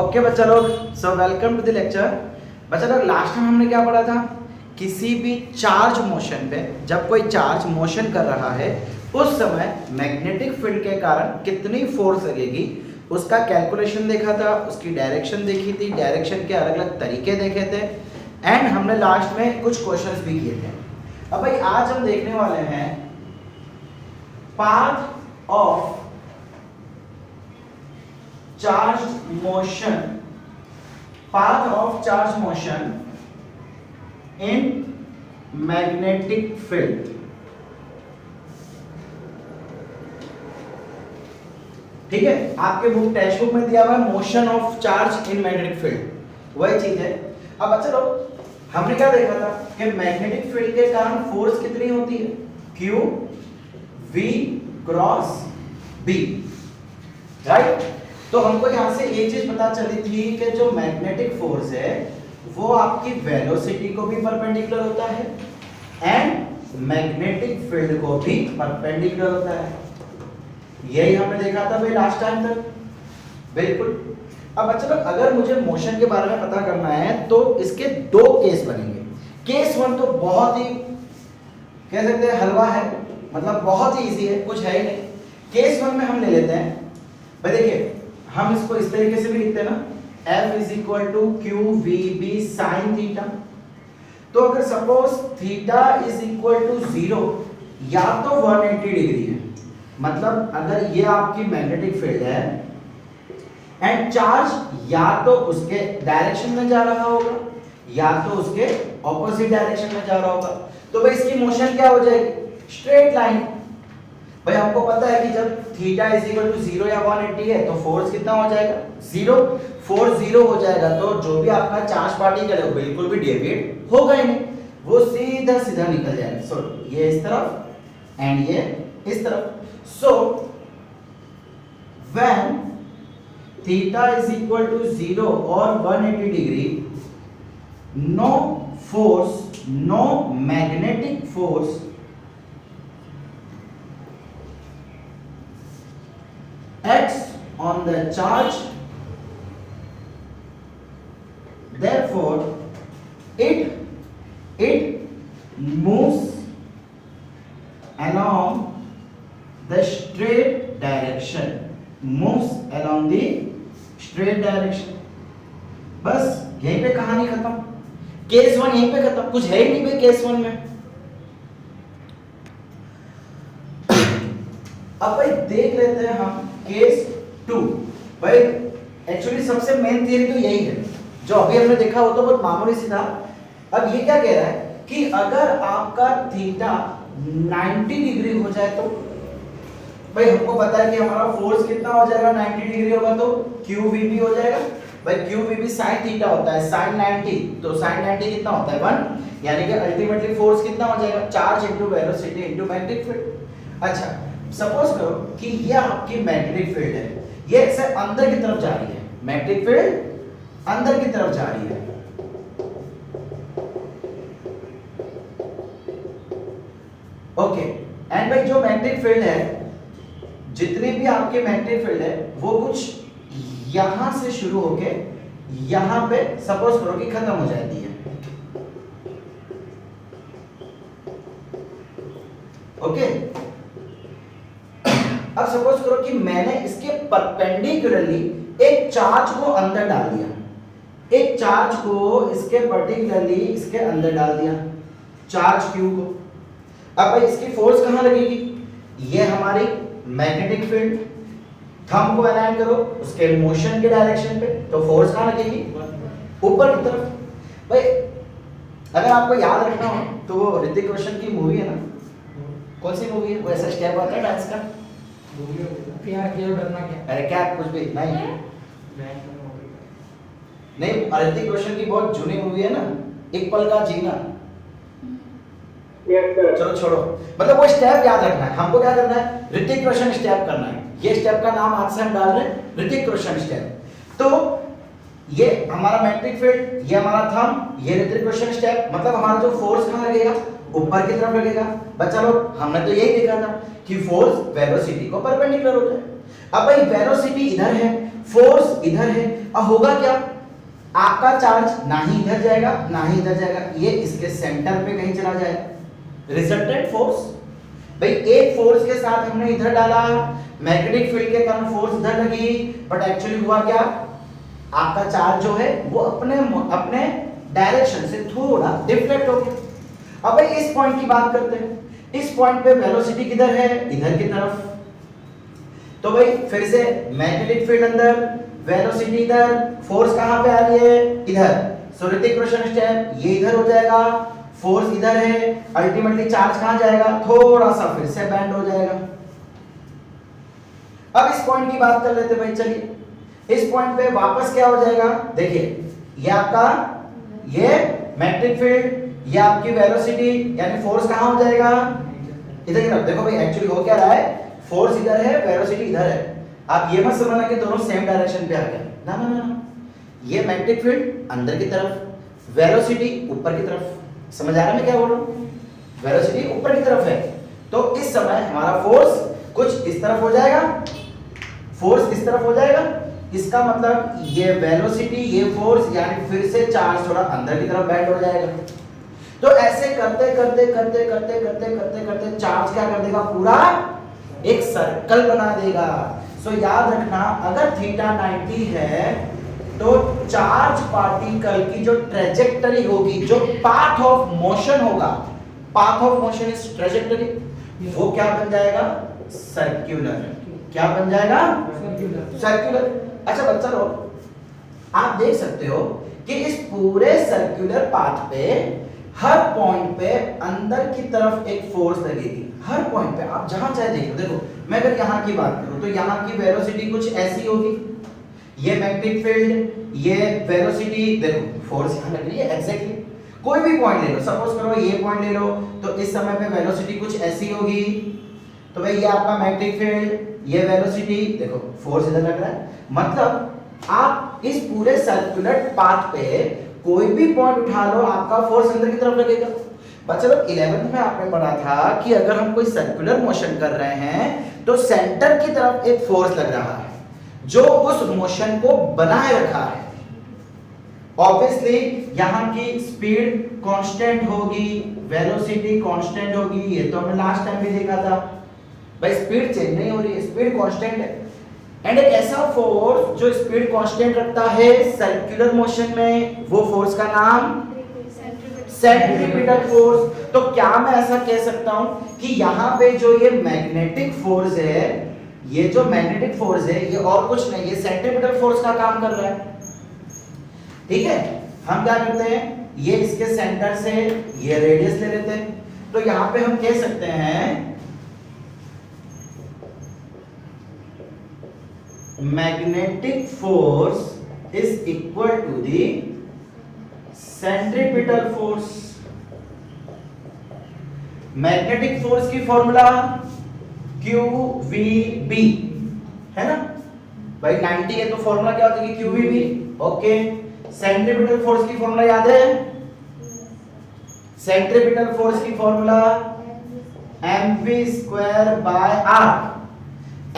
Okay बच्चा लोग, so welcome to the lecture. बच्चा लोग, लास्ट टाइम हमने क्या पढ़ा था? किसी भी चार्ज मोशन पे जब कोई चार्ज मोशन कर रहा है उस समय मैग्नेटिक फील्ड के कारण कितनी फोर्स लगेगी उसका कैलकुलेशन देखा था, उसकी डायरेक्शन देखी थी, डायरेक्शन के अलग अलग तरीके देखे थे एंड हमने लास्ट में कुछ क्वेश्चंस भी किए थे। अब भाई आज हम देखने वाले हैं path of charge motion, path of charge motion in magnetic field। ठीक है, आपके बुक टेक्स्ट बुक में दिया हुआ है motion of charge in magnetic field, वही चीज है। अब चलो, हमने क्या देखा था कि मैग्नेटिक फील्ड के कारण फोर्स कितनी होती है? Q V cross B, right. तो हमको यहां से एक चीज पता चली थी कि जो मैग्नेटिक फोर्स है वो आपकी वेलोसिटी को भी परपेंडिकुलर होता है एंड मैग्नेटिक फील्ड को भी परपेंडिकुलर होता है। यही हमने देखा था भाई लास्ट टाइम तक, बिल्कुल। अब अच्छा, अगर मुझे मोशन के बारे में पता करना है तो इसके दो केस बनेंगे। केस वन तो बहुत ही कह सकते हैं हलवा है, मतलब बहुत ही इजी है, कुछ है ही नहीं। केस वन में हम ले लेते हैं भाई, देखिए हम इसको इस तरीके से भी लिखते हैं ना, F is equal to q v b sine theta. तो अगर suppose theta is equal to 0 या तो 180 डिग्री है, मतलब अगर ये आपकी मैग्नेटिक फील्ड है एंड चार्ज या तो उसके डायरेक्शन में जा रहा होगा या तो उसके ऑपोजिट डायरेक्शन में जा रहा होगा, तो भाई इसकी मोशन क्या हो जाएगी? Straight line. भाई हमको पता है कि जब थीटा इज इक्वल टू 0 या 180 है तो फोर्स कितना हो जाएगा? 0। फोर्स 0 हो जाएगा तो जो भी आपका चार्ज पार्टिकल है वो बिल्कुल भी डेविएट होगा ही नहीं, वो सीधा सीधा निकल जाएगा। सो ये इस तरफ एंड ये इस तरफ। So when theta is equal to 0 और 180 degree, no force, no magnetic force acts on the charge, therefore it moves along the straight direction, moves along the straight direction। बस यहीं पे कहानी खत्म, केस वन यहीं पे खत्म, कुछ है ही नहीं भाई केस वन में। अब भाई देख लेते हैं हम केस 2। भाई एक्चुअली सबसे मेन थियरी तो यही है, जो अभी हमने देखा वो तो बहुत मामूली सी था। अब ये क्या कह रहा है कि अगर आपका थीटा 90 डिग्री हो जाए तो भाई हमको पता है कि हमारा फोर्स कितना हो जाएगा? 90 डिग्री होगा तो QVB हो जाएगा। भाई QVB sin थीटा होता है sin 90, तो sin 90 कितना होता है? 1, यानी कि अल्टीमेटली फोर्स कितना हो जाएगा? Charge into velocity into magnetic field. अच्छा, सपोज करो कि ये आपकी मैग्नेटिक फील्ड है, ये ऐसे अंदर की तरफ जा रही है, मैग्नेटिक फील्ड अंदर की तरफ जा रही है। ओके, एंड भाई जो मैग्नेटिक फील्ड है, जितनी भी आपके मैग्नेटिक फील्ड है वो कुछ यहां से शुरू होके यहां पे सपोज करो कि खत्म हो जाती है। ओके, अब सपोज करो कि मैंने इसके परपेंडिकुलरली एक चार्ज को अंदर डाल दिया, एक चार्ज को इसके पर्टिकुलरली इसके अंदर डाल दिया, चार्ज Q को। अब भाई इसकी फोर्स कहां लगेगी? ये हमारी मैग्नेटिक फील्ड। थंब को अलाइन करो उसके मोशन के डायरेक्शन पे, तो फोर्स कहां लगेगी? ऊपर की तरफ। भाई अगर आपको याद रखना हो तो वो ऋतिक रोशन की मूवी है ना, कौन सी मूवी है? वो ऐसा स्टेप आता है डांस का, प्यार किया डरना क्या? अरे क्या कुछ भी नहीं नहीं, ऋतिक रोशन की बहुत जूनी मूवी है ना, एक पल का जीना। चलो छोड़ो, मतलब वो स्टेप याद रखना है हमको। क्या करना है? ऋतिक रोशन स्टेप करना है। ये स्टेप का नाम आज से हम डाल रहे हैं ऋतिक रोशन स्टेप। तो ये हमारा मैग्नेटिक फील्ड, ये हमारा थंब, ये ऋतिक रोशन स्टेप, मतलब हमारा जो फोर्स कहां लगेगा? ऊपर की तरफ लगेगा। बच्चा लोग हमने तो यही देखा था कि फोर्स वेलोसिटी को परपेंडिकुलर होता है। अब भाई वेलोसिटी इधर है फोर्स इधर है। अब होगा क्या, आपका चार्ज ना ही इधर जाएगा ना ही इधर जाएगा, ये इसके सेंटर पे कहीं चला जाएगा। रिजल्टेंट फोर्स, भाई एक फोर्स के साथ हमने इधर डाला, मैग्नेटिक फील्ड के कारण फोर्स इधर लगी, बट एक्चुअली हुआ क्या, आपका चार्ज जो है वो अपने डायरेक्शन से थोड़ा डिफ्लेक्ट हो गया। अब भाई इस पॉइंट की बात करते हैं, इस पॉइंट पे वेलोसिटी किधर है, इधर की तरफ। तो भाई फिर से मैग्नेटिक फील्ड अंदर, वेलोसिटी इधर, फोर्स कहां पे आ रही है, इधर। सो ऋतिक क्वेश्चन स्टेप, ये इधर हो जाएगा, फोर्स इधर है, अल्टीमेटली चार्ज कहां जाएगा, थोड़ा सा फिर से बैंड हो जाएगा। अब इस पॉइंट की बात कर लेते भाई, चलिए इस पॉइंट पे वापस क्या हो जाएगा, देखिए ये आपका ये मैग्नेटिक फील्ड, ये आपकी वेलोसिटी यानी फोर्स कहां हो जाएगा, इधर की तरफ। देखो भाई एक्चुअली हो क्या रहा है, फोर्स इधर है, वेलोसिटी इधर है। आप ये मत समझना कि दोनों सेम डायरेक्शन पे आ गए, ना ना ना, ये मैग्नेटिक फील्ड अंदर की तरफ, वेलोसिटी ऊपर की तरफ। समझ आ रहा है मैं क्या बोल रहा हूं, वेलोसिटी ऊपर की तरफ है, तो इस समय हमारा फोर्स कुछ इस तरफ हो जाएगा, फोर्स इस तरफ हो जाएगा। इसका मतलब ये वेलोसिटी, ये फोर्स, यानी फिर से चार्ज थोड़ा अंदर की तरफ बैंड हो जाएगा। तो ऐसे करते करते करते करते करते करते करते चार्ज क्या कर देगा, पूरा एक सर्कल बना देगा। सो याद रखना, अगर थीटा 90 है तो चार्ज पार्टिकल की जो ट्रेजेक्टरी होगी, जो पाथ ऑफ मोशन होगा, path of motion is trajectory, वो क्या बन जाएगा, सर्कुलर। क्या बन जाएगा, सर्कुलर। अच्छा बच्चा लोग, आप देख सकते हो कि इस पूरे सर्कुलर पाथ पे हर पॉइंट पे अंदर की तरफ एक फोर्स लगेगी, हर पॉइंट पे। आप जहां चाहे देखो, देखो मैं अगर यहां की बात करूं तो यहां की वेलोसिटी कुछ ऐसी होगी, ये मैग्नेटिक फील्ड, ये वेलोसिटी, देखो फोर्स यहां लग रही है एग्जैक्टली। कोई भी पॉइंट ले लो, सपोज करो ये पॉइंट ले लो, तो इस समय पे वेलोसिटी कुछ ऐसी होगी। तो भाई ये आपका मैग्नेटिक फील्ड, ये वेलोसिटी, देखो फोर्स इधर लग रहा है। मतलब आप इस पूरे सर्कुलर पाथ पे कोई भी पॉइंट उठा लो, आपका फोर्स अंदर की तरफ लगेगा। बच्चा लोग 11th में आपने पढ़ा था कि अगर हम कोई सर्कुलर मोशन कर रहे हैं तो सेंटर की तरफ एक फोर्स लग रहा है जो उस मोशन को बनाए रखा है। ऑब्वियसली यहां की स्पीड कांस्टेंट होगी, वेलोसिटी कांस्टेंट होगी, ये तो हमने लास्ट टाइम भी देखा था। भाई स्पीड चेंज नहीं हो रही है, स्पीड कांस्टेंट है। एंड एक ऐसा फोर्स जो स्पीड कांस्टेंट रखता है सर्कुलर मोशन में, वो फोर्स का नाम सेंट्रीपिटल फोर्स। तो क्या मैं ऐसा कह सकता हूं कि यहां पे जो ये मैग्नेटिक फोर्स है, ये जो मैग्नेटिक फोर्स है, ये और कुछ नहीं, ये सेंट्रीपिटल फोर्स का काम कर रहा है। ठीक है, हम क्या करते हैं, ये इसके सेंटर से ये रेडियस ले लेते हैं। तो यहां पे हम कह सकते हैं magnetic force is equal to the centripetal force. Magnetic force की फॉर्मूला QVB है ना भाई, 90 है तो फॉर्मूला क्या होता है, QVB। ओके, सेंट्रीपिटल फोर्स की फॉर्मूला याद है, सेंट्रीपिटल फोर्स की फॉर्मूला mv²/r।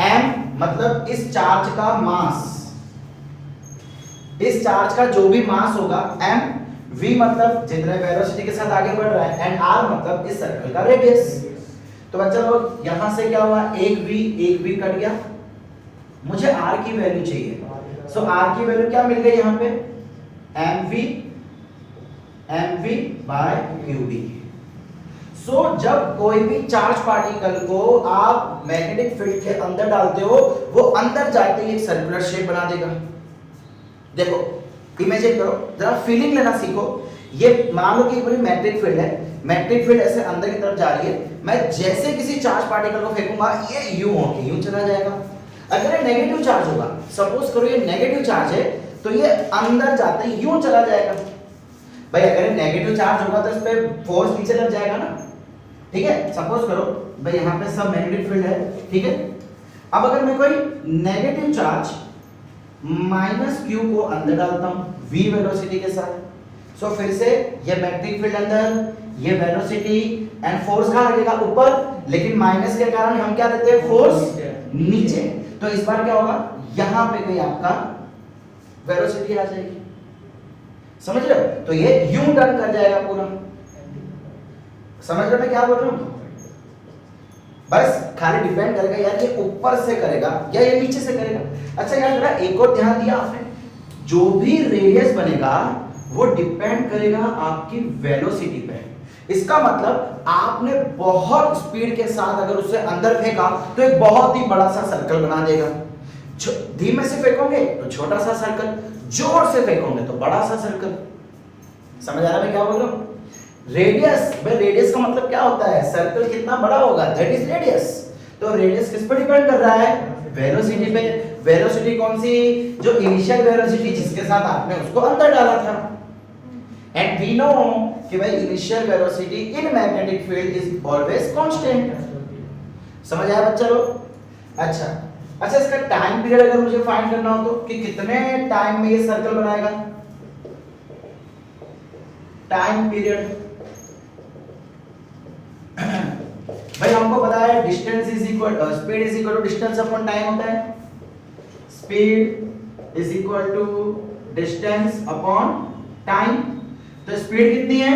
m मतलब इस चार्ज का मास, इस चार्ज का जो भी मास होगा, m, v मतलब जितना वेलोसिटी के साथ आगे बढ़ रहा है, एंड r मतलब इस सर्कल का रेडियस। तो बच्चा लोग यहां से क्या हुआ, एक v कट गया, मुझे r की वैल्यू चाहिए। सो r की वैल्यू क्या मिल गई यहां पे, mv/qb। सो जब कोई भी चार्ज पार्टिकल को आप मैग्नेटिक फील्ड के अंदर डालते हो, वो अंदर जाते ही एक सर्कुलर शेप बना देगा। देखो इमेजिन करो, जरा फीलिंग लेना सीखो। ये मान लो कि पूरी मैग्नेटिक फील्ड है, मैग्नेटिक फील्ड ऐसे अंदर की तरफ जा रही है, मैं जैसे किसी चार्ज पार्टिकल को फेंकूंगा, ये यूं होके यूं चला जाएगा। अगर ये नेगेटिव चार्ज होगा, सपोज करो ये नेगेटिव चार्ज है, तो ये अंदर जाते ही यूं चला जाएगा। भाई अगर ये नेगेटिव चार्ज होगा तो इस पे फोर्स नीचे लग जाएगा ना। ठीक है, सपोज करो भाई यहाँ पे सब मैग्नेटिक फील्ड है, ठीक है। अब अगर मैं कोई नेगेटिव चार्ज -q को अंदर डालता हूं v वेलोसिटी के साथ, सो फिर से ये मैग्नेटिक फील्ड अंदर, ये वेलोसिटी एंड फोर्स कहां लगेगा, ऊपर, लेकिन माइनस के कारण हम क्या देते हैं, फोर्स नीचे। तो इस बार क्या होगा, यहां पे कहीं आपका वेलोसिटी आ जाएगी, समझ रहे हो? तो ये यूं टर्न कर जाएगा पूरा। समझ रहे हो मैं क्या बोल रहा हूं? बस खाली डिपेंड करेगा यार ये ऊपर से करेगा या ये नीचे से करेगा। अच्छा यार जरा एक और ध्यान दिया आपने, जो भी रेडियस बनेगा वो डिपेंड करेगा आपकी वेलोसिटी पे। इसका मतलब आपने बहुत स्पीड के साथ अगर उसे अंदर फेंका तो एक बहुत ही बड़ा सा सर्कल बना देगा, धीमे से फेंकोगे तो छोटा सा सर्कल, जोर से फेंकोगे तो बड़ा सा सर्कल। समझ आ रहा है मैं क्या बोल रहा हूं? रेडियस, भाई रेडियस का मतलब क्या होता है? सर्कल कितना बड़ा होगा, दैट इज रेडियस। तो रेडियस किस पर डिपेंड कर रहा है? वेलोसिटी पे। वेलोसिटी कौन सी? जो इनिशियल वेलोसिटी जिसके साथ आपने उसको अंदर डाला था। एंड वी नो कि भाई initial velocity in magnetic field is always constant. समझ आया बच्चा लोग? अच्छा इसका टाइम पीरियड अगर मुझे फाइंड करना हो तो कि कितने टाइम में ये सर्कल बनाएगा, टाइम पीरियड भाई हमको पता है distance is equal speed is equal to distance upon time होता है। Speed is equal to distance upon time. तो स्पीड कितनी है?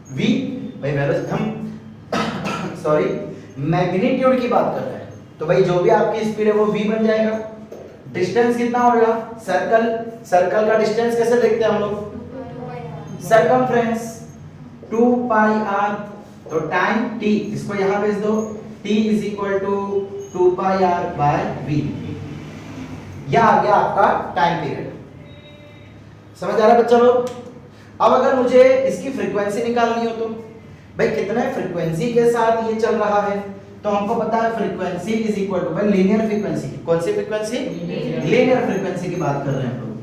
v। भाई वेलोसिटी हम सॉरी मैग्नीट्यूड की बात कर रहे हैं, तो भाई जो भी आपकी स्पीड है वो v बन जाएगा। डिस्टेंस कितना होगा? सर्कल का डिस्टेंस कैसे देखते हैं हम लोग? Circumference 2 pi r। तो टाइम t, इसको यहां भेज दो, t is equal to 2 pi r by v। यह आ गया आपका टाइम पीरियड। समझ आ रहा है बच्चा लोग? अब अगर मुझे इसकी फ्रीक्वेंसी निकालनी हो तो भाई कितने फ्रीक्वेंसी के साथ ये चल रहा है, तो हमको पता है फ्रीक्वेंसी इज इक्वल टू भाई लीनियर फ्रीक्वेंसी। कौन सी फ्रीक्वेंसी? लीनियर फ्रीक्वेंसी की बात कर रहे हैं हम लोग।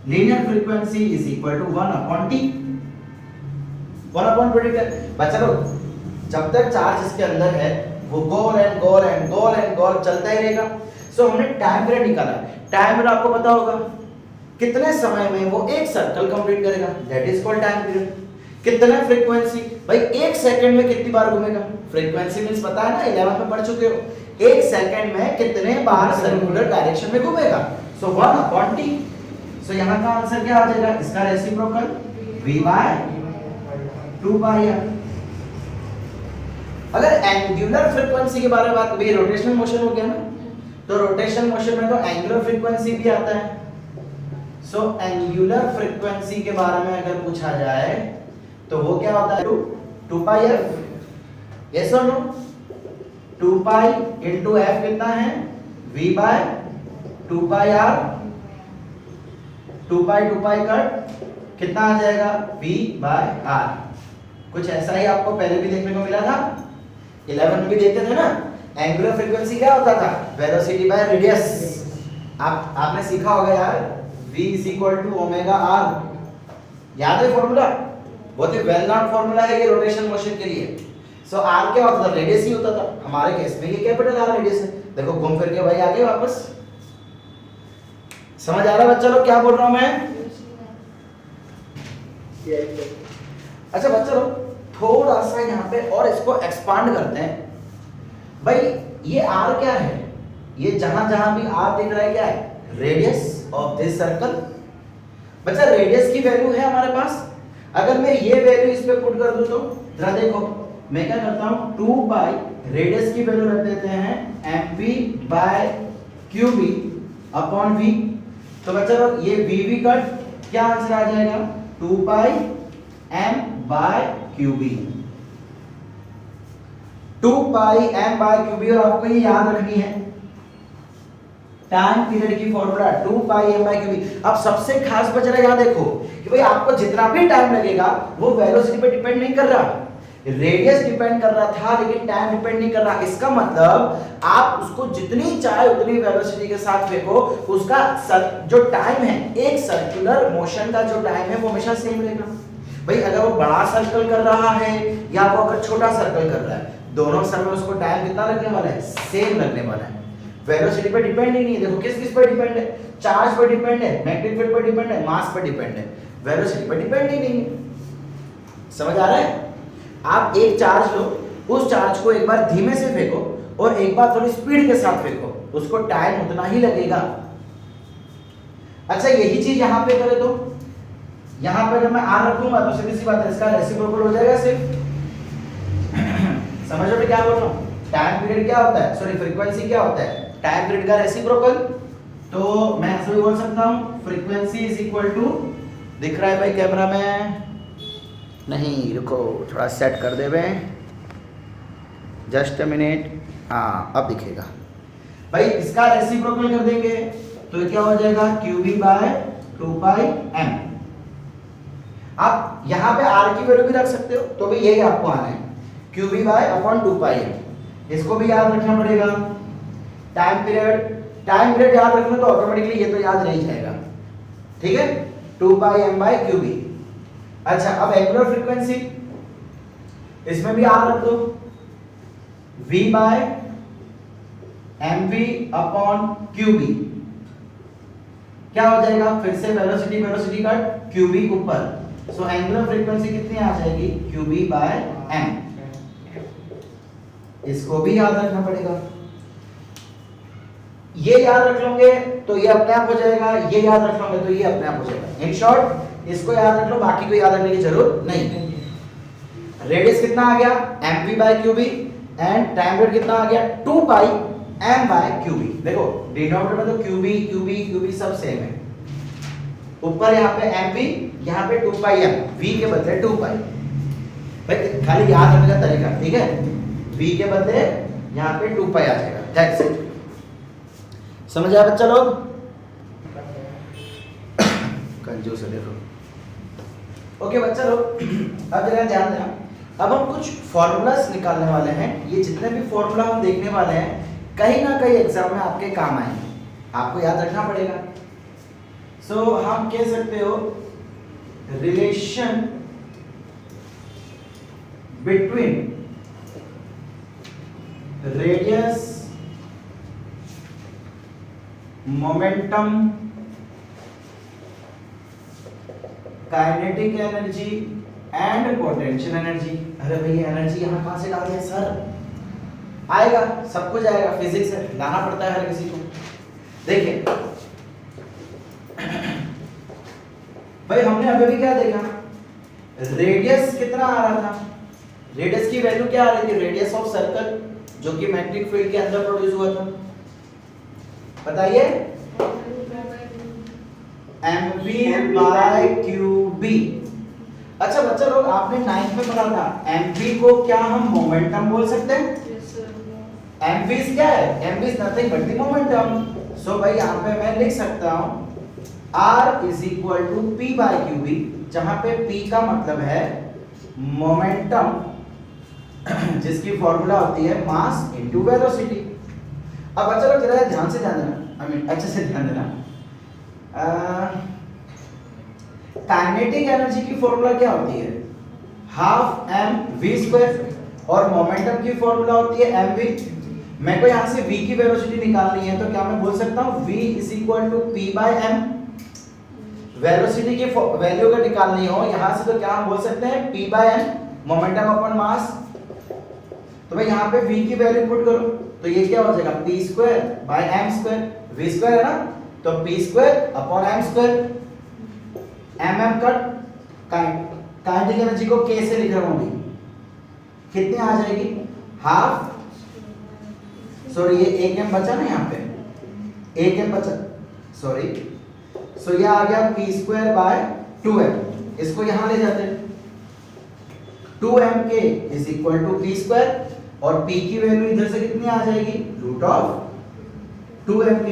Linear frequency is equal to 1 upon t। 1 upon predictor. बच्चा लोग जब तक चार्ज इसके अंदर है वो गोल एंड गोल एंड गोल एंड गोल चलता ही रहेगा। सो हमने टाइम पीरियड निकाला। टाइम पीरियड आपको पता होगा कितने समय में वो एक सर्कल कंप्लीट करेगा, that is called time period. कितने फ्रीक्वेंसी, भाई एक सेकंड में कितनी बार घूमेगा? फ्रीक्वेंसी मींस पता है ना, 11 में पढ़ चुके हो। एक सेकंड में कितने बार सर्कुलर डायरेक्शन में घूमेगा? सो 1 अपॉन t। सो यहां का आंसर क्या आ जाएगा? इसका reciprocal v by 2 pi r। अगर एंगुलर फ्रीक्वेंसी के बारे में बात करें, रोटेशनल मोशन हो गया ना, तो रोटेशनल मोशन में तो एंगुलर फ्रीक्वेंसी भी आता है। सो एंगुलर फ्रीक्वेंसी के बारे में अगर पूछा जाए तो वो क्या होता है? 2 पाई f। यस और नो? 2 पाई इनटू f कितना है? v by 2 pi r। 2 pi cut कितना आ जाएगा? v by r। कुछ ऐसा ही आपको पहले भी देखने को मिला था, 11 में भी देखते थे ना। एंगुलर फ्रीक्वेंसी क्या होता था? Velocity by radius. आपने सीखा होगा यार, v is equal to omega r। याद है फॉर्मूला? बहुत ही वेल नोन फॉर्मूला है ये रोटेशन मोशन के लिए। सो r क्या होता था? रेडियस ही होता था। हमारे केस में ये कैपिटल r रेडियस है। देखो घूम फिर के भाई आ गए वापस। समझ आ रहा है बच्चा लोग क्या बोल रहा हूं मैं? अच्छा बच्चा लोग थोड़ा सा यहाँ पे और इसको एक्सपांड करते हैं। भाई ये r क्या है? ये जहां जहां भी r दिख रहा है क्या है? Radius of this circle. बच्चा रेडियस की वैल्यू है हमारे पास। अगर मैं ये वैल्यू इस पे पुट कर दूं तो जरा देखो मैं क्या करता हूं, 2 पाई रेडियस की वैल्यू रख देते हैं mv by qb upon v। तो बच्चा लोग ये vv कट क्या आंसर आ जाएगा? 2 pi m by qb। 2 pi m by qb। और आपको ये याद रखनी है टाइम पीरियड की formula 2 pi m by qb। अब सबसे खास बच रहा है, देखो कि भाई आपको जितना भी टाइम लगेगा वो वेलोसिटी पे डिपेंड नहीं कर रहा। रेडियस डिपेंड कर रहा था लेकिन टाइम डिपेंड नहीं कर रहा। इसका मतलब आप उसको जितनी चाहे उतनी वेलोसिटी के साथ फेंको, उसका जो टाइम है, एक सर्कुलर मोशन का जो टाइम है वो हमेशा सेम रहेगा। भाई अगर वो बड़ा सर्कल कर रहा है या वो अगर छोटा सर्कल कर रहा है, दोनों समय उसको टाइम कितना लगने वाला है? सेम लगने वाला है। वेलोसिटी पे डिपेंड ही नहीं है। देखो किस किस पर डिपेंड है? चार्ज पर डिपेंड है, मैग्नेटिक फील्ड पर डिपेंड है, मास पर डिपेंड है। वेलोसिटी पर डिपेंड ही नहीं है। समझ आ रहा है? आप एक चार्ज लो, उस चार्ज को एक बार धीमे से फेंको, और एक बार थोड़ी स्पीड के साथ फेंको, उसको टाइम उतना ही लगेगा। अच्छा यही चीज यहाँ पे करे तो यहाँ पे जब मैं आर रखूंगा तो सीधी सी बात है, इसका रेसिप्रोकल हो जाएगा सिर्फ। समझ रहे क्या बोल रहा हूँ? टाइम पीरियड क्या होता है, सॉरी फ्रीक्वेंसी क्या होता है, टाइम पीरियड का रेसिप्रोकल। तो मैं ऐसे भी बोल सकता हूँ फ्रीक्वेंसी इज इक्वल टू, दिख रहा है भाई कैमरा में? नहीं रुको थोड़ा सेट कर दे भाई, जस्ट अ मिनट। हाँ अब दिखेगा भाई, इसका रेसिप्रोकल कर देंगे तो क्या हो जाएगा, QB बाय 2 पाई m। आप यहाँ पे r की वैल्यू भी रख सकते हो, तो भी यही आपको आना है, QB bye upon 2 pi m। इसको भी याद रखना पड़ेगा। टाइम पीरियड याद रखना तो ऑटोमेटिकली ये तो याद रह जाएगा, ठीक है, 2 पाई m बाय QB। अच्छा अब एंगुलर फ्रीक्वेंसी, इसमें भी r रख दो, V by mv upon QB। क्या हो जाएगा, फिर से वेलोसिटी कट, QB ऊपर, सो एंगुलर फ्रीक्वेंसी कितनी आ जाएगी, QB बाय m। इसको भी याद रखना पड़ेगा। ये याद रख लोगे तो ये अपने आप हो जाएगा, ये याद रख लोगे तो ये अपने आप हो जाएगा। इन शॉर्ट इसको याद रख लो, बाकी को याद रखने की जरूरत नहीं। रेडियस कितना आ गया, mv by QB, and time period कितना आ गया, 2 पाई m बाय QB। देखो डिनोमिनेटर में तो QB सब सेम है, ऊपर यहाँ पे mv, यहाँ पे 2 पाई m, v के बदले 2 पाई। भाई खाली याद रखने का तरीका, ठीक है, v के बदले यहाँ पे 2 पाई आ जाएगा, दैट्स इट। समझ आया बच्चा लोग? कंजूस है देखो। ओके बच्चा लोग, अब जरा ध्यान देना, अब हम कुछ फॉर्मूलास निकालने वाले हैं। ये जितने भी फॉर्मूला हम देखने वाले हैं कहीं ना कहीं एग्जाम में आपके काम आएंगे, आपको याद रखना पड़ेगा। सो हम कह सकते हो relation between radius, momentum, kinetic energy and potential energy. अरे भैया एनर्जी यहाँ कहाँ से डाल दिया सर? आएगा, सब कुछ आएगा, फिजिक्स है, लाना पड़ता है हर किसी को। देखिए भाई हमने अभी भी क्या देखा, रेडियस कितना आ रहा था, रेडियस की वैल्यू क्या आ रही थी, रेडियस ऑफ सर्कल, जो कि मैग्नेटिक फील्ड के अंदर प्रोड्यूस हुआ था, बताइए, mv बाय QB। अच्छा बच्चा लोग आपने 9th में पढ़ा था, mv को क्या हम मोमेंटम बोल सकते हैं? mv क्या है, mv is nothing but the momentum. So भाई यहाँ पे मैं लिख सकता हूँ r is equal to p by QB, जहां पे p का मतलब है मोमेंटम, जिसकी फॉर्मूला होती है मास इनटू वेलोसिटी। अब बच्चा लोग जरा ध्यान से ध्यान देना, आई मीन अच्छे से ध्यान देना। काइनेटिक एनर्जी की फॉर्मूला क्या होती है, हाफ mv², और मोमेंटम की फॉर्मूला होती है mv। मेरे को यहाँ से v की वेलोसिटी निकालनी है, तो क्या मैं बोल सकता हूँ v is equal to p by m। Velocity की वैल्यू अगर निकालनी हो यहाँ से, तो क्या हम बोल सकते हैं p by m, momentum upon mass. तो भाई यहाँ पे v की वैल्यू पुट करो, तो ये क्या हो जाएगा, p² बाय m², v² है ना, तो p² upon m²। mm cut, kinetic energy को k से लिख रहा हूं अभी, कितने आ जाएगी, हाफ, सॉरी ये 1m बचा ना यहाँ पे, 1m बचा, सॉरी, सो ये आ गया p² बाय 2m। इसको यहाँ ले जाते हैं, 2mk is equal to p², और p की वैल्यू इधर से कितनी आ जाएगी, रूट ऑफ 2mk।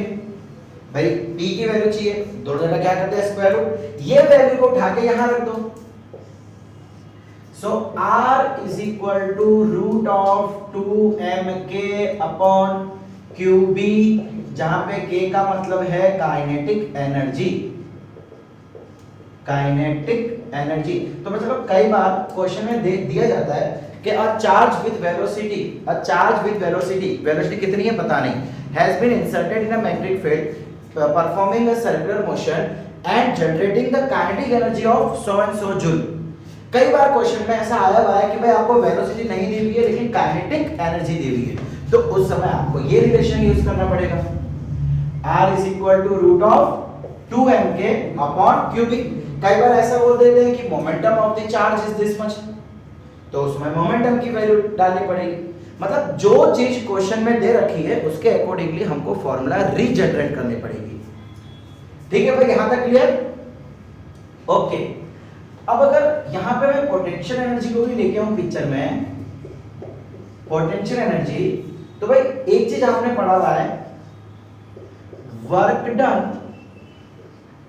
भाई p की वैल्यू चाहिए, दोनों जगह क्या करते हैं, स्क्वायर रूट, ये वैल्यू को उठा के यहां रख दो। So r is equal to root of 2mk upon QB, जहां पे k का मतलब है काइनेटिक एनर्जी, काइनेटिक एनर्जी। तो मतलब कई बार क्वेश्चन में दिया जाता है कि a charge with velocity, velocity कितनी है पता नहीं, has been inserted in a magnetic field performing a circular motion and generating the kinetic energy of so and so joule. कई बार क्वेश्चन में ऐसा आया हुआ है कि भाई आपको वेलोसिटी नहीं दी हुई है लेकिन काइनेटिक एनर्जी दी हुई है, तो उस समय आपको ये रिलेशन यूज करना पड़ेगा, R is equal to root of 2mk upon cubic. कई बार ऐसा बोल देते हैं कि momentum of the charge is this much, तो उसमें मोमेंटम की वैल्यू डालनी पड़ेगी। मतलब जो चीज क्वेश्चन में दे रखी है उसके अकॉर्डिंगली हमको फॉर्मूला रीजनरेट करनी पड़ेगी। ठीक है भाई, यहां तक क्लियर? ओके। अब अगर यहां पे मैं पोटेंशियल एनर्जी को भी लेके आऊं पिक्चर में, पोटेंशियल एनर्जी, तो भाई एक चीज आपने पढ़ा हुआ है, work done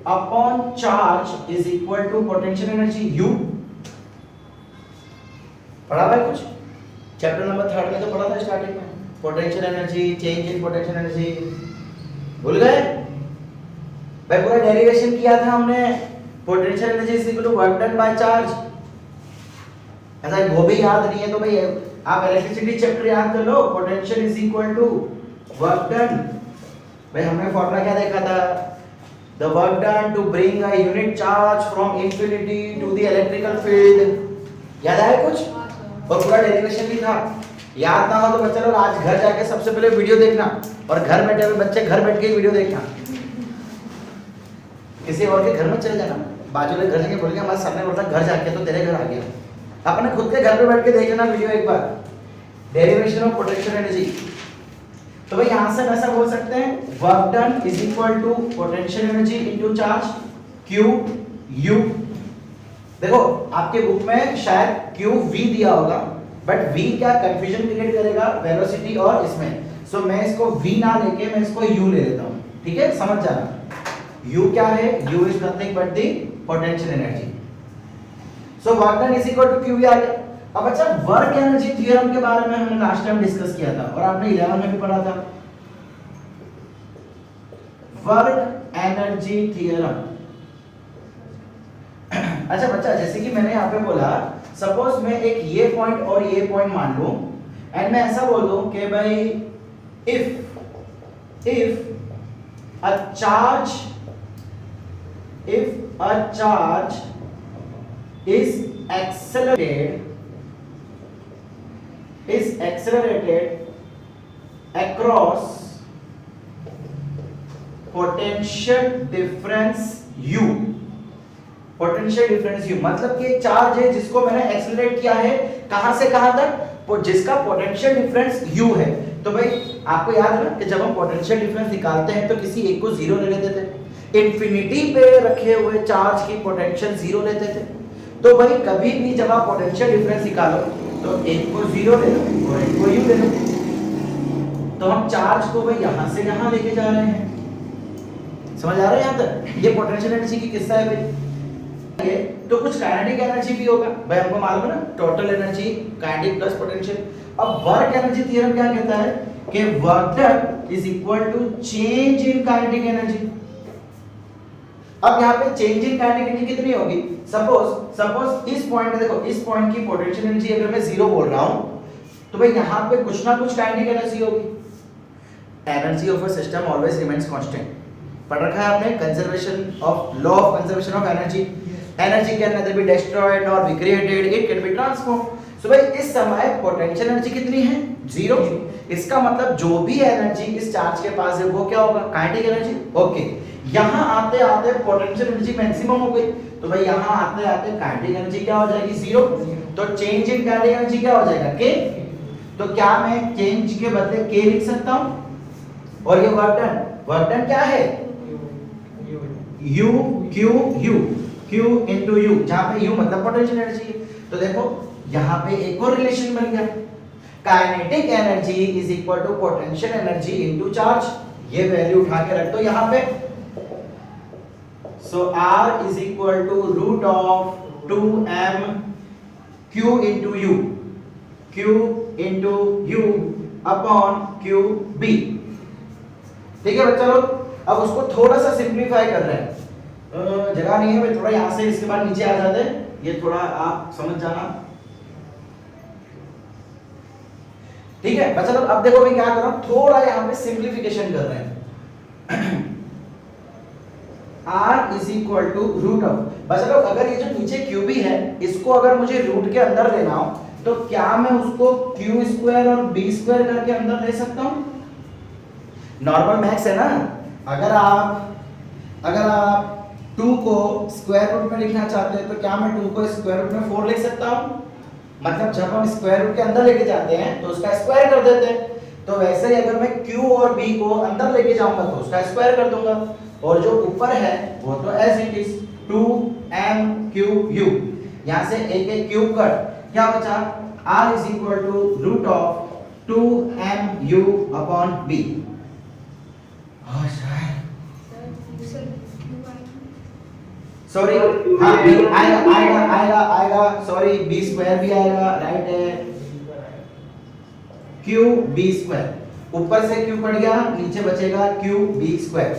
upon charge is equal to potential energy U. पढ़ा हुआ है कुछ? चैप्टर नंबर 3 में तो पढ़ा था स्टार्टिंग में, potential energy, change in potential energy, भूल गए? भाई पूरा डेरिवेशन किया था हमने, potential energy is equal to work done by charge. ऐसा वो भी याद नहीं है तो भाई आप इलेक्ट्रिसिटी चैप्टर याद कर लो, potential is equal to work done. भाई हमने फॉर्मूला क्या देखा था? The work done to bring a unit charge from infinity to the electrical field. याद आया कुछ? और पूरा डेरिवेशन भी था। याद ना हो तो बच्चे लोग आज घर जाके सबसे पहले वीडियो देखना, और घर बैठे हुए बच्चे घर बैठ के ही वीडियो देखना, किसी और के घर में चले जाना, बाजू वाले घर जाके बोल के हमारे सामने बोलता घर जाके तो तेरे घर आ गया। अपने खुद के घर पे बैठ के देख लेना वीडियो एक बार, डेरिवेशन ऑफ पोटेंशियल एनर्जी। तो भाई यहां से ऐसा बोल सकते हैं, work done is equal to potential energy into charge Q U। देखो आपके बुक में शायद Q V दिया होगा, बट V क्या कंफ्यूजन क्रिएट करेगा वेलोसिटी और इसमें, सो मैं इसको V ना लेके मैं इसको U ले लेता हूं। ठीक है, समझ जाना। U क्या है? U is nothing but the potential energy. So work done is equal to QV आ गया। अब अच्छा, वर्क एनर्जी थ्योरम के बारे में हमने लास्ट टाइम डिस्कस किया था और आपने 11 में भी पढ़ा था, वर्क एनर्जी थ्योरम। अच्छा बच्चा, जैसे कि मैंने यहाँ पे बोला, सपोज मैं एक ये पॉइंट और ये पॉइंट मान लूं एंड मैं ऐसा बोल दूं कि भाई if a charge is accelerated across potential difference u, potential difference u मतलब कि एक चार्ज है जिसको मैंने एक्सेलरेट किया है कहां से कहां तक, जिसका पोटेंशियल डिफरेंस u है। तो भाई आपको याद है ना कि जब हम पोटेंशियल डिफरेंस निकालते हैं तो किसी एक को जीरो ले लेते थे, इंफिनिटी पे रखे हुए चार्ज की पोटेंशियल जीरो लेते थे। तो भाई कभी भी जब आप पोटेंशियल डिफरेंस निकालो तो एक को जीरो ले लो और एक को u ले लो। तो हम चार्ज को भाई यहां से यहां लेके जा रहे हैं, समझ आ रहा है यहां तक? ये पोटेंशियल एनर्जी की किस्सा है भाई। तो कुछ काइनेटिक एनर्जी भी होगा भाई, हमको मालूम है ना, total energy kinetic plus potential. अब वर्क एनर्जी थ्योरम क्या कहता है कि work done is equal to change in kinetic energy. अब यहाँ पे चेंज इन काइनेटिक एनर्जी कितनी होगी? सपोज इस पॉइंट में देखो, इस पॉइंट की पोटेंशियल एनर्जी अगर मैं जीरो बोल रहा हूं तो भाई यहाँ पे कुछ ना कुछ काइनेटिक एनर्जी होगी। Energy of a system always remains constant, पढ़ रखा है आपने, conservation of law of conservation of energy. Energy can neither be destroyed nor be created, it can be transformed। सो भाई इस समय पोटेंशियल एनर्जी कितनी है? जीरो। इसका मतलब जो भी एनर्जी इस चार्ज के पास है वो क्या होगा? Kinetic energy. ओके, यहां आते आते पोटेंशियल एनर्जी मैक्सिमम हो गई, तो भाई यहां आते आते काइनेटिक एनर्जी क्या हो जाएगी? जीरो। तो चेंज इन काइनेटिक एनर्जी क्या हो जाएगा? के। तो क्या मैं चेंज के बदले के लिख सकता हूं? और ये वर्क डन क्या है? Q into U, जहां पे U मतलब पोटेंशियल एनर्जी। तो देखो यहां पे एक और रिलेशन बन गया, kinetic energy is equal to potential energy into charge. ये वैल्यू उठा के रख दो यहां पे। So R is equal to root of 2m Q into U upon QB। ठीक है बच्चा लोग, अब उसको थोड़ा सा सिंपलीफाई कर रहे हैं, जगह नहीं है भाई, थोड़ा यहां से इसके बाद नीचे आ जाते हैं, ये थोड़ा आप समझ जाना। ठीक है बच्चा लोग, अब देखो भाई क्या कर रहा हूं, थोड़ा यहां पे सिंपलीफिकेशन कर रहे हैं। R is equal to root of, बच्चा लोग अगर ये जो नीचे QB है इसको अगर मुझे रूट के अंदर लेना हो तो क्या मैं उसको क्यू स्क्वायर और बी स्क्वायर करके अंदर ले सकता हूं? नॉर्मल मैथ्स है ना। अगर आप 2 को स्क्वायर रूट में लिखना चाहते हैं तो क्या मैं 2 को स्क्वायर रूट में 4 लिख सकता हूं? मतलब जब हम स्क्वायर रूट के अंदर लेके जाते हैं तो उसका स्क्वायर कर देते हैं। तो वैसे ही अगर मैं q और b को अंदर लेके जाऊंगा तो उसका स्क्वायर कर दूंगा, और जो ऊपर है वो तो एज इट इज 2m3u, यहां से एक एक क्यूब कट, क्या बचा? r is equal to root of 2mu upon b। Sorry, हाँ b आएगा, सॉरी b स्क्वायर भी आएगा, राइट है, क्यू बी स्क्वायर, ऊपर से क्यू कट गया, नीचे बचेगा क्यू बी स्क्वायर।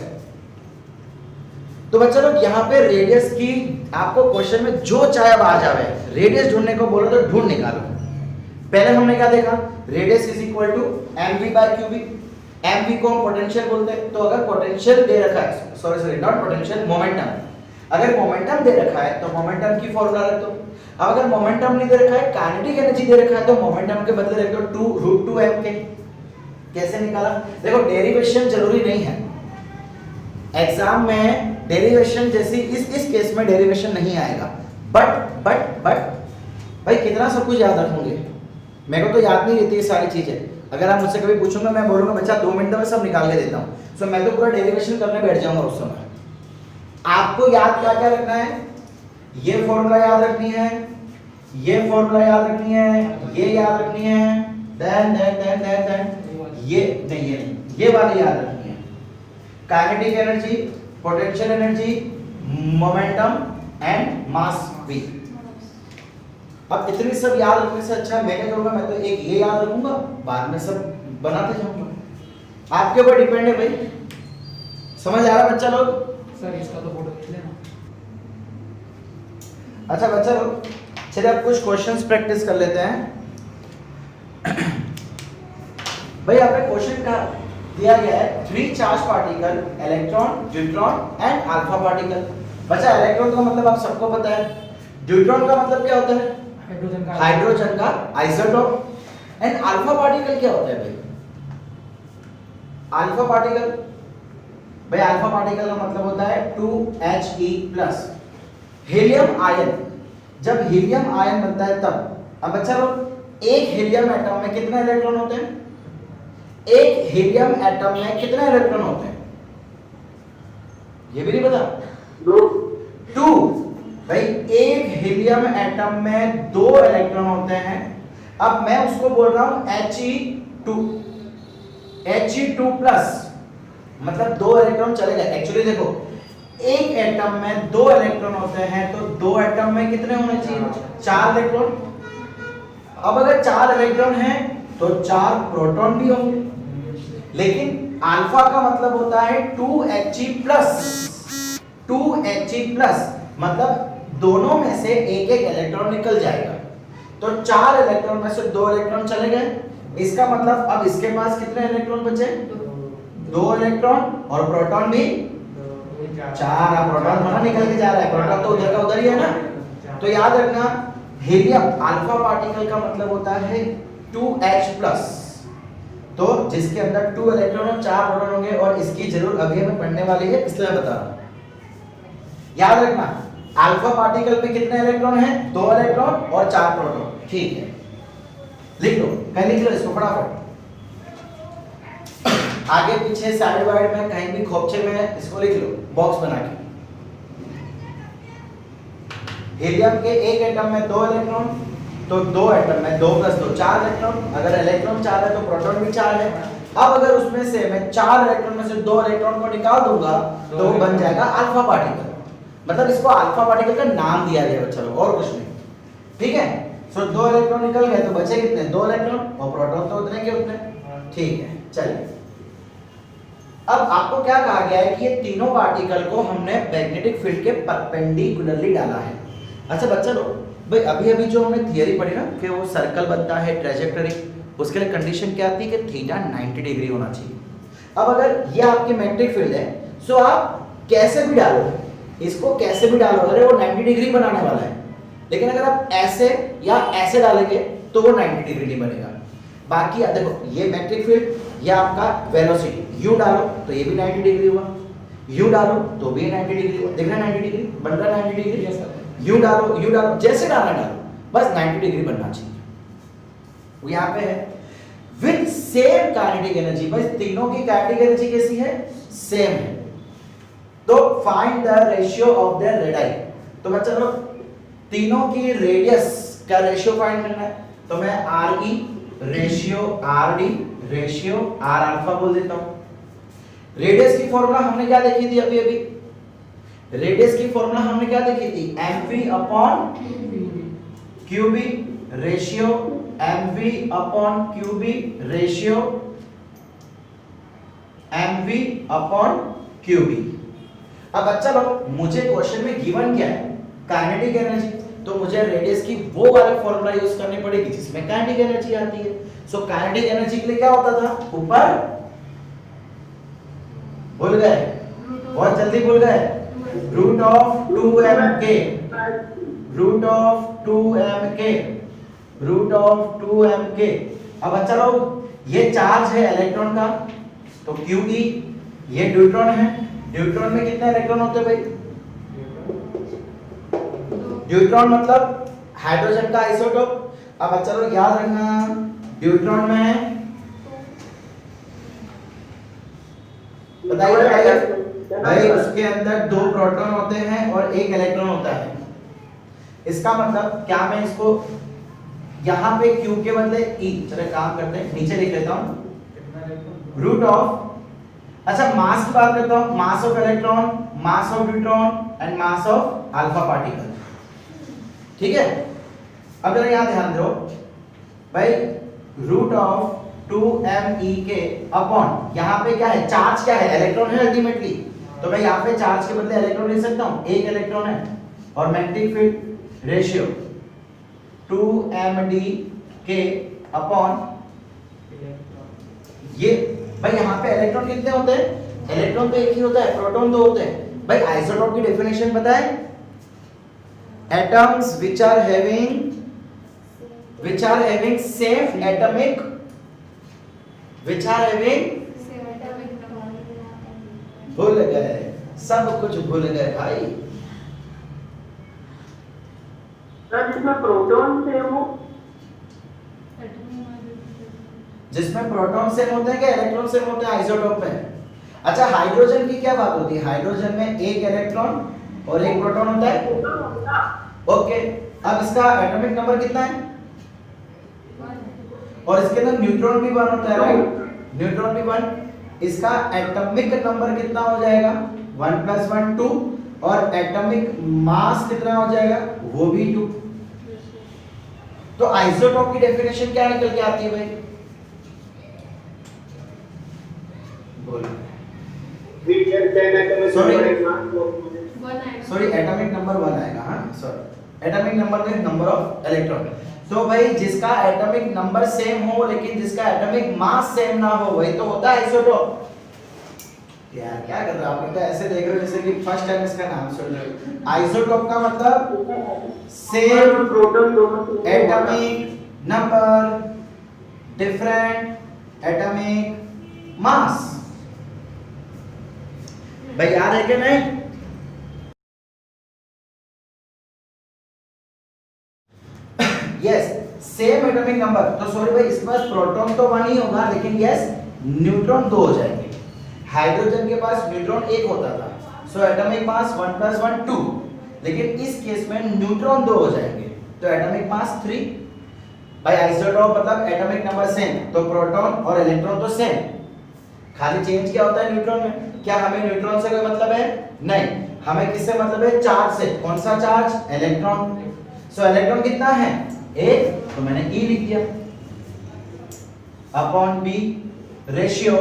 तो बच्चा लोग यहाँ पे रेडियस की आपको क्वेश्चन में जो चाहे अब आ जावे, रेडियस ढूंढने को बोलो तो ढूंढ निकालो। पहले हमने क्या देखा? Radius is equal to mv by qb। mv को हम पोटेंशियल बोलते हैं, तो अगर पोटेंशियल दे रखा है, सॉरी नॉट पोटेंशियल, मोमेंटम, अगर मोमेंटम दे रखा है तो मोमेंटम की फॉर्मूला रख दो। अब अगर मोमेंटम नहीं दे रखा है, काइनेटिक एनर्जी दे रखा है, तो मोमेंटम के बदले रख दो 2√2m। कैसे निकाला? देखो डेरिवेशन जरूरी नहीं है, एग्जाम में डेरिवेशन जैसी इस केस में डेरिवेशन नहीं आएगा, बट भाई कितना सब कुछ याद रखोगे? मेरे को तो याद नहीं रहती ये सारी चीजें। अगर आप मुझसे कभी पूछोगे, मैं बोलूंगा बच्चा 2 मिनट में सब निकाल के देता हूँ, सो मैं तो पूरा डेरिवेशन करने बैठ जाऊंगा उस समय। आपको याद क्या क्या रखना है? ये फॉर्मूला याद रखनी है, ये फॉर्मूला याद रखनी है, ये याद रखनी है, देन ये नहीं, ये वाली याद रखनी है। Kinetic energy, potential energy, momentum and mass v। अब इतनी सब याद रखने से अच्छा मैं क्या करूंगा, मैं तो एक ये याद रखूंगा, बाद में सब बनाते जाऊंगा। आपके ऊपर डिपेंड है भाई। समझ आ रहा बच्चा लोग? सर इसका तो फोटो खींच लेना। अच्छा बच्चा लोग, चलिए अब कुछ क्वेश्चंस प्रैक्टिस कर लेते हैं। भाई यहाँ पे क्वेश्चन का दिया गया है 3 charge particle, electron, neutron and alpha particle. बच्चा इलेक्ट्रॉन का मतलब आप सबको पता है, न्यूट्रॉन का मतलब क्या होता है? हाइड्रोजन का आइसोटोप। एंड अल्फा पार्टिकल क्या होता है भाई? अल्फा पार्टिकल, भाई अल्फा पार्टिकल का मतलब होता है 2He+। हीलियम आयन, जब हीलियम आयन बनता है तब। अब बच्चा लोग, एक हीलियम एटम में कितने इलेक्ट्रॉन होते हैं? एक हीलियम एटम में कितने इलेक्ट्रॉन होते हैं? ये भी नहीं पता? 2। भाई एक हीलियम एटम में 2 इलेक्ट्रॉन होते हैं। अब मैं उसको बोल रहा हूं He2+, मतलब 2 इलेक्ट्रॉन चले गए। एक्चुअली देखो, एक एटम में 2 इलेक्ट्रॉन होते हैं, तो 2 एटम में कितने होने चाहिए? 4 इलेक्ट्रॉन। अब अगर 4 इलेक्ट्रॉन हैं तो 4 प्रोटॉन भी होंगे, लेकिन अल्फा का मतलब होता है 2He+, मतलब दोनों में से एक एक इलेक्ट्रॉन निकल जाएगा। तो 4 इलेक्ट्रॉन में से 2 इलेक्ट्रॉन चले गए, इसका मतलब अब इसके पास कितने इलेक्ट्रॉन बचे? 2 इलेक्ट्रॉन, और प्रोटॉन भी 4। अब प्रोटॉन थोड़ा निकल के जा रहा है, प्रोटॉन तो उधर का उधर ही है ना। तो याद रखना, हीलियम अल्फा पार्टिकल का मतलब होता है 2H+, तो जिसके अंदर 2 इलेक्ट्रॉन और 4 प्रोटॉन होंगे, और इसकी जरूर अभी हमें पढ़ने वाली है, इसलिए मैं बता रहा हूं। याद रखना, अल्फा पार्टिकल में कितने इलेक्ट्रॉन हैं? 2 इलेक्ट्रॉन और 4 प्रोटॉन। ठीक है, लिख लो, कहीं लिख लो इसको फटाफट, आगे पीछे साइड वाइड में कहीं भी खोपचे में इसको लिख लो, बॉक्स बना के। हीलियम के एक एटम में 2 इलेक्ट्रॉन, तो 2 एटम में 2 + 2 4 इलेक्ट्रॉन। अगर इलेक्ट्रॉन 4 है तो प्रोटॉन भी 4 है। अब अगर उसमें से मैं 4 इलेक्ट्रॉन में से 2 इलेक्ट्रॉन को निकाल दूंगा तो वो बन जाएगा अल्फा पार्टिकल। मतलब इसको अल्फा पार्टिकल का नाम दिया गया बच्चा लोग, और कुछ नहीं। ठीक है, सो 2 इलेक्ट्रॉन निकल गए तो बचे कितने? 2 इलेक्ट्रॉन, और प्रोटॉन तो उतने के उतने। ठीक है, चलिए अब आपको क्या कहा गया है कि ये तीनों पार्टिकल को हमने मैग्नेटिक फील्ड के परपेंडिकुलरली डाला है। अच्छा बच्चा लोग, भाई अभी अभी जो हमने थियरी पढ़ी ना कि वो सर्कल बनता है ट्रेजेक्टरी, उसके लिए कंडीशन क्या आती है कि थीटा 90 डिग्री होना चाहिए। अब अगर ये आपकी मैग्नेटिक फील्ड है, सो आप कैसे भी डालो, इसको कैसे भी डालो, अरे वो 90 डिग्री बनाने वाला है। लेकिन अगर आप ऐसे या ऐसे डालेंगे तो वो 90 डिग्री नहीं बनेगा। बाकी देखो ये मैग्नेटिक फील्ड, ये आपका वेलोसिटी, यू डालो तो ये भी 90 डिग्री हुआ, यू डालो तो भी 90 डिग्री हुआ, दिख रहा है 90 डिग्री बन रहा है 90 डिग्री। Yes, sir. यू डालो जैसे डालना डालो, बस 90 डिग्री बनना चाहिए। वो यहाँ पे है विद सेम काइनेटिक एनर्जी, बस तीनों की काइनेटिक एनर्जी कैसी है, सेम है। तो find the ratio of their radii. तो बच्चा लोग तीनों की रेडियस का रेशियो फाइंड करना है, तो मैं R E ratio R D ratio R alpha बोल देता हूं। रेडियस की फॉर्मूला हमने क्या देखी थी अभी अभी, रेडियस की फॉर्मूला हमने क्या देखी थी, MV upon QB ratio MV upon QB ratio MV upon QB. अब बच्चा लोग मुझे क्वेश्चन में गिवन क्या है, काइनेटिक एनर्जी, तो मुझे रेडियस की वो वाली फॉर्मूला यूज करनी पड़ेगी जिसमें काइनेटिक एनर्जी आती है। सो काइनेटिक एनर्जी के लिए क्या होता था, ऊपर भूल गए, बहुत जल्दी भूल गए, root of 2mk, root of 2mk, root of 2mk। अब बच्चा लोग ये चार्ज है इलेक्ट्रॉन का, तो QE, ये न्यूट्रॉन है, न्यूट्रॉन में कितने इलेक्ट्रॉन होते हैं भाई, न्यूट्रॉन मतलब हाइड्रोजन का आइसोटोप। अब बच्चा लोग याद रखना, न्यूट्रॉन में बताइए भाई उसके अंदर 2 प्रोटॉन होते हैं और 1 इलेक्ट्रॉन होता है। इसका मतलब क्या, मैं इसको यहाँ पे Q के बदले E, चलो काम करते हैं, नीचे लिख लेता हूँ रूट ऑफ, अच्छा मास की बात करता हूँ, mass of electron, mass of neutron and mass of alpha particle. ठीक है, अब जरा यहाँ ध्यान दो भाई, रूट ऑफ 2me के अपॉन यहाँ पे क्या है, चार्ज क्या है, इलेक्ट्रॉन है अल्टीमेटली, तो मैं यहाँ पे चार्ज के बदले इलेक्ट्रॉन लिख सकता हूँ, 1 इलेक्ट्रॉन है, और मैग्नेटिक फील्ड रेशियो 2md के अपॉन ये, भाई यहाँ पे इलेक्ट्रॉन कितने होते हैं, इलेक्ट्रॉन तो एक ही होता है, प्रोटॉन 2 होते हैं। भाई आइसोटोप की डेफिनेशन बताएं, atoms which are having same atomic, which are having, भूल गए, सब कुछ भूल गए भाई। जिसमें प्रोटॉन सेम हो, जिसमें प्रोटॉन सेम होते हैं क्या इलेक्ट्रॉन सेम होते हैं आइसोटोप में। अच्छा हाइड्रोजन की क्या बात होती है, हाइड्रोजन में 1 इलेक्ट्रॉन और 1 प्रोटॉन होता है। ओके, अब इसका एटॉमिक नंबर कितना है, और इसके अंदर न्यूट्रॉन भी 1 होता है, राइट, न्यूट्रॉन भी 1। इसका एटॉमिक नंबर कितना हो जाएगा, 1 + 1 2, और एटॉमिक मास कितना हो जाएगा, वो भी 2। तो आइसोटोप की डेफिनेशन क्या निकल के आती है भाई, सॉरी एटॉमिक नंबर 1 आएगा, हाँ सॉरी एटॉमिक नंबर में नंबर ऑफ इलेक्ट्रॉन। तो भाई जिसका एटॉमिक नंबर सेम हो लेकिन जिसका एटॉमिक मास सेम ना हो वही तो होता है आइसोटोप। यार क्या कर रहे हो आप, तो ऐसे देख रहे हो जैसे कि फर्स्ट टाइम इसका नाम सुन रहे हो। आइसोटोप का मतलब सेम प्रोटॉन दोनों atomic number, different atomic mass. भाई याद है कि नहीं, यस सेम एटॉमिक नंबर। तो सॉरी भाई इसके पास प्रोटॉन तो 1 ही होगा लेकिन यस न्यूट्रॉन 2 हो जाएंगे। हाइड्रोजन के पास न्यूट्रॉन 1 होता था, सो एटॉमिक मास 1 + 1 2, लेकिन इस केस में न्यूट्रॉन 2 हो जाएंगे तो एटॉमिक मास 3। भाई आइसोटोप मतलब एटॉमिक नंबर सेम, तो प्रोटॉन और इलेक्ट्रॉन तो सेम, खाली चेंज क्या होता है न्यूट्रॉन में। क्या हमें न्यूट्रॉन से कोई मतलब है, नहीं, हमें किससे मतलब है, चार्ज से। कौन सा चार्ज, इलेक्ट्रॉन। सो इलेक्ट्रॉन कितना है, 1, तो मैंने E लिख दिया upon B ratio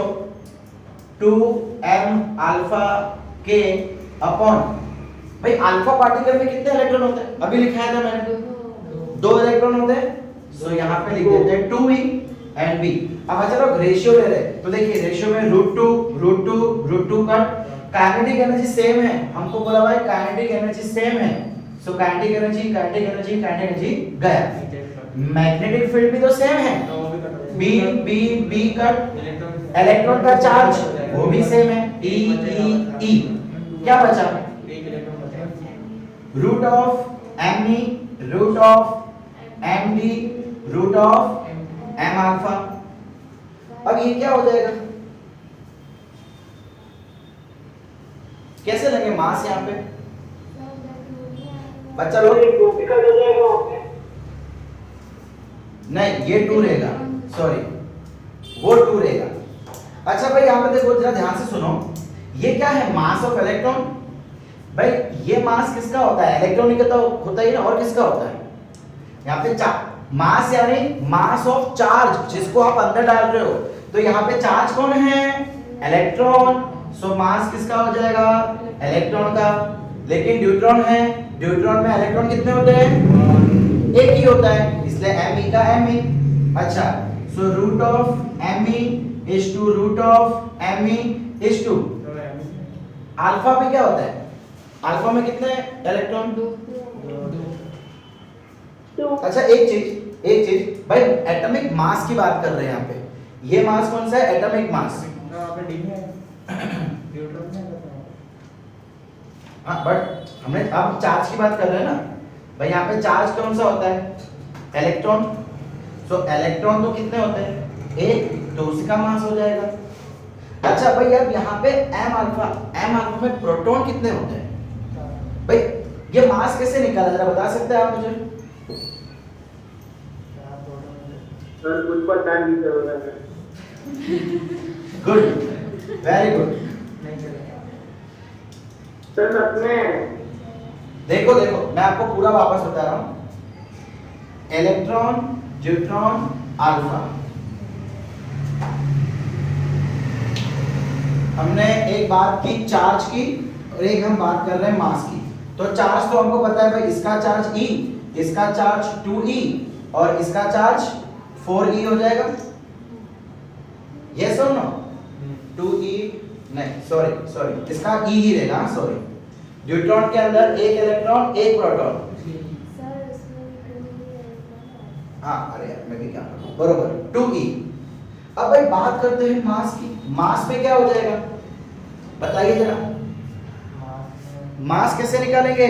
2m alpha k upon, भाई अल्फा पार्टिकल में कितने इलेक्ट्रॉन होते हैं, अभी लिखाया था मैंने 2 इलेक्ट्रॉन होते हैं, सो यहां पे लिख देते हैं 2e एंड b। अब चलो रेशियो ले रहे, तो देखिए रेशियो में √2 कट, काइनेटिक एनर्जी सेम है, हमको बोला भाई काइनेटिक एनर्जी सेम है, सो काइनेटिक एनर्जी गया। मैग्नेटिक फील्ड भी तो सेम है, बी कट, इलेक्ट्रॉन का चार्ज वो भी सेम है, ई। क्या बचा? Root of M E, root of M D, root of M alpha. अब ये क्या हो जाएगा? कैसे लेंगे मास यहाँ पे बच्चा लोग? नहीं, ये 2 रहेगा, सॉरी वो 2 रहेगा। अच्छा भाई यहाँ पे देखो, जरा ध्यान से सुनो, ये क्या है? Mass of electron. भाई ये मास किसका होता है? इलेक्ट्रॉन का तो होता ही ना, और किसका होता है? यहाँ पे मास यानी मास ऑफ चार्ज, जिसको आप अंदर डाल रहे हो। तो यहाँ पे चार्ज कौन है? इलेक्ट्रॉन। सो मास किसका हो जाएगा? इलेक्ट्रॉन का। लेकिन न्यूट्रॉन है, न्यूट्रॉन में इलेक्ट्रॉन कितने होते हैं? एक ही होता है, इसलिए me का me। अच्छा, so root of me is to root of me is to alpha में क्या होता है? अल्फा में कितने इलेक्ट्रॉन? 2। अच्छा एक चीज भाई, एटॉमिक मास की बात कर रहे हैं यहाँ पे। ये मास कौन सा है? Atomic mass. हाँ, बट हमने अब चार्ज की बात कर रहे हैं ना भाई। यहाँ पे चार्ज कौन सा होता है? इलेक्ट्रॉन। सो इलेक्ट्रॉन तो कितने होते हैं? एक, तो उसका मास हो जाएगा। अच्छा भाई, अब यहाँ पे एम अल्फा में प्रोटॉन कितने होते हैं? भाई ये मास कैसे निकाला, जरा बता सकते हैं आप मुझे? सर कुछ पता नहीं चल रहा है। Good, very good. सर में देखो मैं आपको पूरा वापस बता रहा हूं। Electron, neutron, alpha. हमने एक बात की चार्ज की, और एक हम बात कर रहे हैं मास की। तो चार्ज तो हमको पता है भाई, इसका चार्ज E, इसका चार्ज 2E और इसका चार्ज 4E हो जाएगा। यस और नो? 2E नहीं, सॉरी इसका E ही रहेगा, सॉरी। न्यूट्रॉन के अंदर एक इलेक्ट्रॉन, एक प्रोटॉन। हाँ, अरे यार मैं भी क्या कर रहा हूं, बरोबर 2E। अब भाई बात करते हैं मास की। मास में क्या हो जाएगा बताइए जरा? मास कैसे निकालेंगे?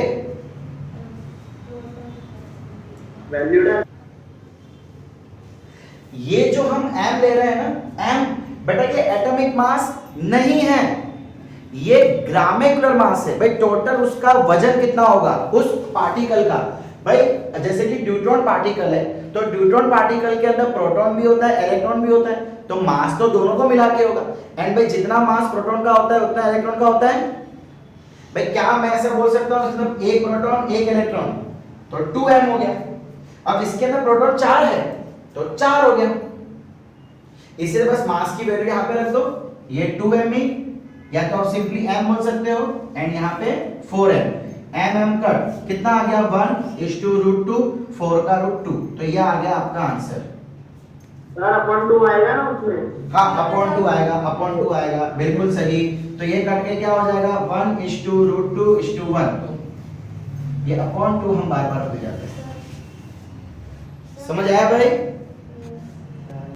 वैल्यू डाल। ये जो हम m ले रहे हैं ना, m बेटा ये एटॉमिक मास नहीं है, ये ग्रामेकुलर मास है। भाई टोटल उसका वजन कितना होगा उस पार्टिकल का? भाई जैसे कि न्यूट्रॉन पार्टिकल है, तो न्यूट्रॉन पार्टिकल के अंदर प्रोटॉन भी होता है, इलेक्ट्रॉन भी होता है, तो मास तो दोनों को मिला के होगा। एंड भाई जितना मास प्रोटॉन का होता है उतना इलेक्ट्रॉन का होता है। भाई क्या मैं ऐसा बोल सकता हूँ मतलब एक प्रोटॉन एक इलेक्ट्रॉन, तो 2m हो गया। अब इसके अंदर प्रोटॉन 4 है, तो 4 हो गया। इसलिए बस मास की वैल्यू यहाँ पे रख दो, ये 2me, या तो आप सिंपली m बोल सकते हो, एंड यहाँ पे 4m। m कट कितना आ गया? 1:√2, 4 का √2। तो ये आ गया आपका आंसर। सर अपॉन 2 आएगा ना उसमें? हाँ, अपॉन 2 आएगा, बिल्कुल सही। तो ये कट के क्या हो जाएगा? 1:√2:1। ये अपॉन 2 हम बार-बार भूल जाते हैं। समझ आया भाई?